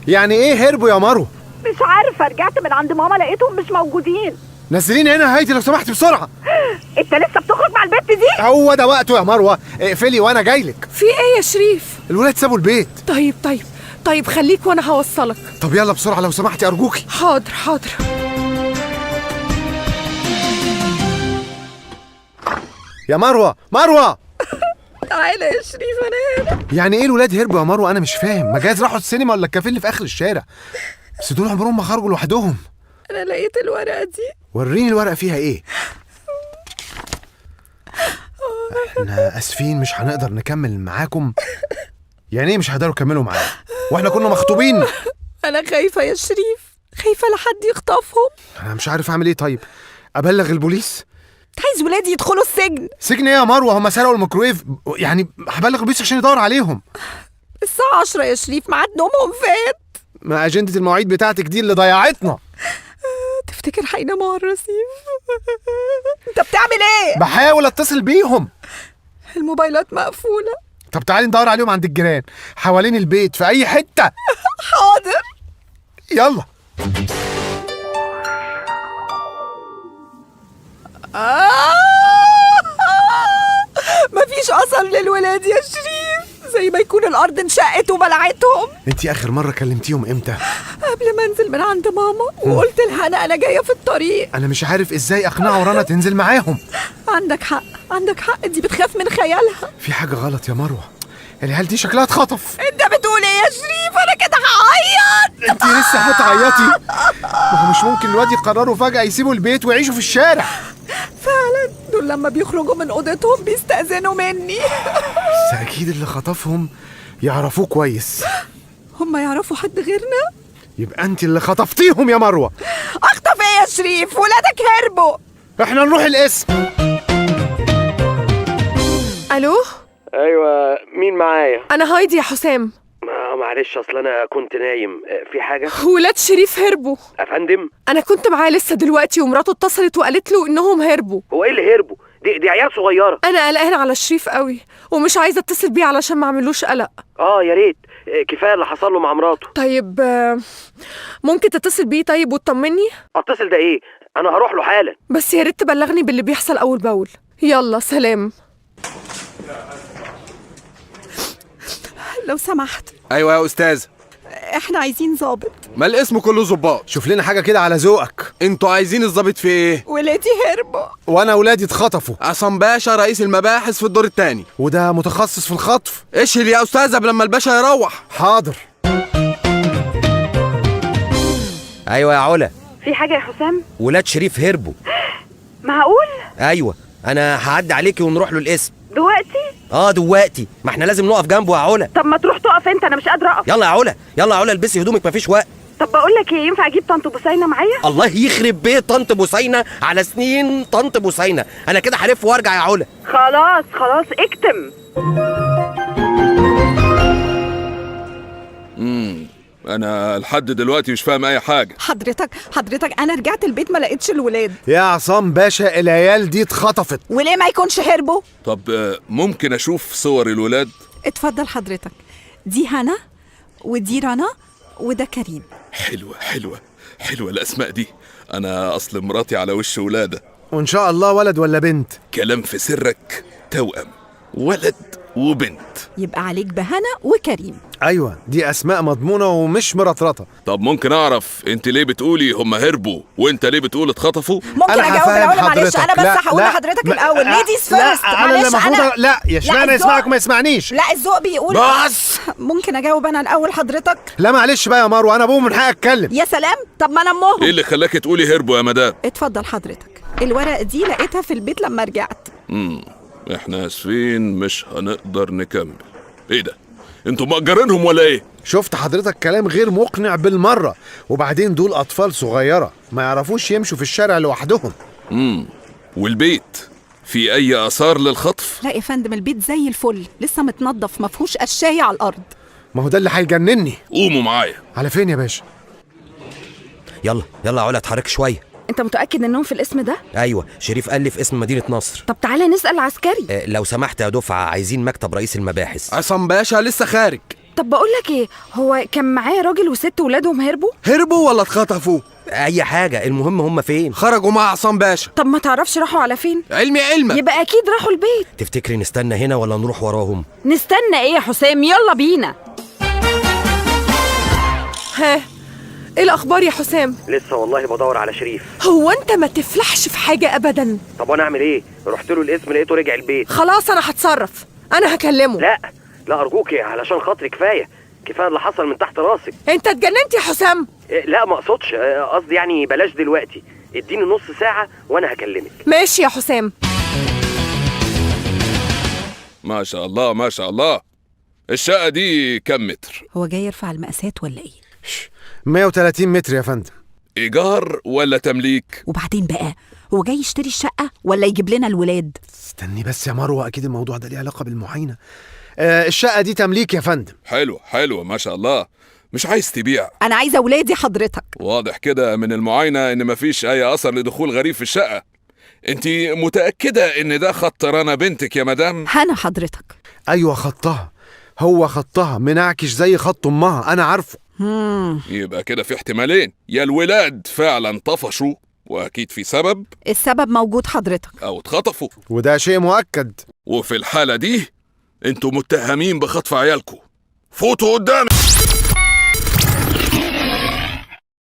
يعني ايه هربوا يا مروه؟ مش عارفه، رجعت من عند ماما لقيتهم مش موجودين. نزليني هنا يا هايدي لو سمحتي بسرعه. انت لسه بتخرج مع البت دي؟ هو ده وقته يا مروه، اقفلي وانا جايلك. في ايه يا شريف؟ الولاد سابوا البيت. طيب خليك وانا هوصلك. طب يلا بسرعه لو سمحتي ارجوكي. حاضر. يا مروه تعالى يا شريف انا هنا. يعني ايه الولاد هربوا يا مروه؟ انا مش فاهم، مجاز راحوا السينما ولا الكافيه اللي في اخر الشارع؟ بس دول عمرهم ما خرجوا لوحدهم. انا لقيت الورقه دي. وريني الورقه فيها ايه. احنا اسفين مش هنقدر نكمل معاكم. يعني ايه مش هيقدروا يكملوا معانا واحنا كنا مخطوبين؟ انا خايفه يا شريف، خايفه لحد يخطفهم. انا مش عارف اعمل ايه. طيب ابلغ البوليس؟ عايز ولادي يدخلوا السجن. سجن ايه يا مروه؟ هم سرقوا الميكرويف، يعني هبلغ البوليس عشان يدور عليهم. الساعه 10 يا شريف، ميعاد نومهم فات. ما اجندة المواعيد بتاعتك دي اللي ضيعتنا. تفتكر هيناموا على الرصيف؟ انت بتعمل ايه؟ بحاول اتصل بيهم. الموبايلات مقفوله. طب تعالي ندور عليهم عند الجيران حوالين البيت في اي حته. حاضر. يلا. مفيش اثر للولاد يا شريف، زي ما يكون الارض انشقت وبلعتهم. انتي اخر مره كلمتيهم امتى؟ قبل ما انزل من عند ماما وقلت لها انا جايه في الطريق. انا مش عارف ازاي اقنعوا رنا تنزل معاهم. عندك حق، دي بتخاف من خيالها. في حاجه غلط يا مروه، العيال دي شكلها اتخطف. انت بتقول ايه يا شريف؟ انا كده هعيط. انتي لسه هتعيطي؟ ما هو مش ممكن الواد يقرروا فجاه يسيبوا البيت ويعيشوا في الشارع. فعلا دول لما بيخرجوا من اوضتهم بيستأذنوا مني. بس اكيد اللي خطفهم يعرفوه كويس. هم يعرفوا حد غيرنا؟ يبقى انت اللي خطفتيهم يا مروه. اخطف ايه يا شريف؟ ولادك هربوا. احنا نروح القسم. الو. ايوه، مين معايا؟ انا هايدي يا حسام. معلش، اصل انا كنت نايم. في حاجه؟ ولاد شريف هربوا. افندم؟ انا كنت معاه لسه دلوقتي ومراته اتصلت وقالت له انهم هربوا. هو ايه اللي هربوا؟ دي عيال صغيره. انا قلقانه على شريف قوي ومش عايزه اتصل بيه علشان ما اعملوش قلق. يا ريت. كفايه اللي حصل له مع مراته. طيب ممكن تتصل بيه طيب وتطمني؟ اتصل ده ايه؟ انا هروح له حالا. بس يا ريت تبلغني باللي بيحصل اول باول. يلا سلام. لو سمحت. ايوه يا استاذ. احنا عايزين ضابط. ما الاسم كله ظباط. شوف لنا حاجه كده على ذوقك. انتوا عايزين الظابط في ايه؟ ولادي هربوا. وانا ولادي اتخطفوا. عصام باشا رئيس المباحث في الدور الثاني، وده متخصص في الخطف. اشهد يا استاذ قبل لما الباشا يروح. حاضر. ايوه يا علا. في حاجه يا حسام؟ ولاد شريف هربوا. معقول؟ ايوه، انا هعدي عليكي ونروح له القسم. دلوقتي؟ دلوقتي، ما احنا لازم نقف جنبه يا علا. طب ما تروح تقف انت، انا مش قادره اقف. يلا يا علا البسي هدومك، مفيش وقت. طب بقول لك ايه، ينفع اجيب طنط بوسينه معايا؟ الله يخرب بيت طنط بوسينه، على سنين طنط بوسينه. انا كده هلف وارجع يا علا. خلاص اكتم. انا لحد دلوقتي مش فاهم اي حاجه. حضرتك انا رجعت البيت ما لقيتش الولاد. يا عصام باشا العيال دي اتخطفت. وليه ما يكونش هربوا؟ طب ممكن اشوف صور الولاد؟ اتفضل حضرتك. دي هنا ودي رنا وده كريم. حلوه الاسماء دي. انا اصل مراتي على وش ولاده، وان شاء الله ولد ولا بنت. كلام في سرك، توأم، ولد وبنت. يبقى عليك بهنا وكريم. ايوه دي اسماء مضمونه ومش مرطرطه. طب ممكن اعرف انت ليه بتقولي هم هربوا وانت ليه بتقول اتخطفوا؟ ممكن اجاوب الاول؟ معلش انا بس هقول لحضرتك الاول. ليديز فيرست. معلش انا لا يا شمال يسمعك وما يسمعنيش. لا الذوق بيقول بس. ممكن اجاوب انا الاول حضرتك؟ لا معلش بقى يا مروه، انا ابوه من حقي اتكلم. يا سلام، طب ما انا امهم. ايه اللي خلاك تقولي هربوا يا مدام؟ اتفضل حضرتك. الورق دي لقيتها في البيت لما رجعت. احنا اسفين مش هنقدر نكمل. ايه ده؟ انتوا مأجرينهم ولا ايه؟ شفت حضرتك كلام غير مقنع بالمره، وبعدين دول اطفال صغيره ما يعرفوش يمشوا في الشارع لوحدهم. والبيت في اي اثار للخطف؟ لا يا فندم، البيت زي الفل، لسه متنضف، ما فيهوش قشايه على الارض. ما هو ده اللي هيجنني. قوموا معايا. على فين يا باشا؟ يلا يا علا اتحرك شويه. انت متاكد انهم في الاسم ده؟ ايوه، شريف قال لي في اسم مدينه نصر. طب تعالى نسال عسكري. لو سمحت يا دفعه، عايزين مكتب رئيس المباحث. عصام باشا لسه خارج. طب بقول لك ايه، هو كان معايا راجل وست ولادهم هربوا؟ هربوا ولا اتخطفوا؟ اي حاجه، المهم هم فين؟ خرجوا مع عصام باشا. طب ما تعرفش راحوا على فين؟ علمي علمك. يبقى اكيد راحوا البيت. تفتكري نستنى هنا ولا نروح وراهم؟ نستنى ايه يا حسام، يلا بينا. ها، ايه الاخبار يا حسام؟ لسه والله بدور على شريف. هو انت ما تفلحش في حاجه ابدا. طب وانا اعمل ايه؟ رحت له الاسم لقيته رجع البيت. خلاص انا هتصرف، انا هكلمه. لا ارجوكي علشان خاطري، كفايه اللي حصل من تحت راسك. انت اتجننت يا حسام؟ لا ما اقصدش، قصدي يعني بلاش دلوقتي، اديني نص ساعه وانا هكلمك. ماشي يا حسام. ما شاء الله ما شاء الله. الشقة دي كم متر؟ هو جاي يرفع المقاسات ولا ايه؟ 130 متر يا فندم. إيجار ولا تمليك؟ وبعدين بقى، هو جاي يشتري الشقة ولا يجيب لنا الولاد؟ استني بس يا مروة، أكيد الموضوع ده ليه علاقة بالمعاينة. الشقة دي تمليك يا فندم. حلو ما شاء الله. مش عايز تبيع؟ انا عايزة ولادي حضرتك. واضح كده من المعاينة إن مفيش أي أثر لدخول غريب في الشقة. أنت متأكدة إن ده خط رنا بنتك يا مدام؟ هنا حضرتك. أيوة خطها، هو خطها منعكش زي خط أمها، أنا عارفه. يبقى كده في احتمالين، يا الولاد فعلا طفشوا وأكيد في سبب، السبب موجود حضرتك. أو اتخطفوا، وده شيء مؤكد. وفي الحالة دي انتوا متهمين بخطف عيالكم. فوتوا قدامي.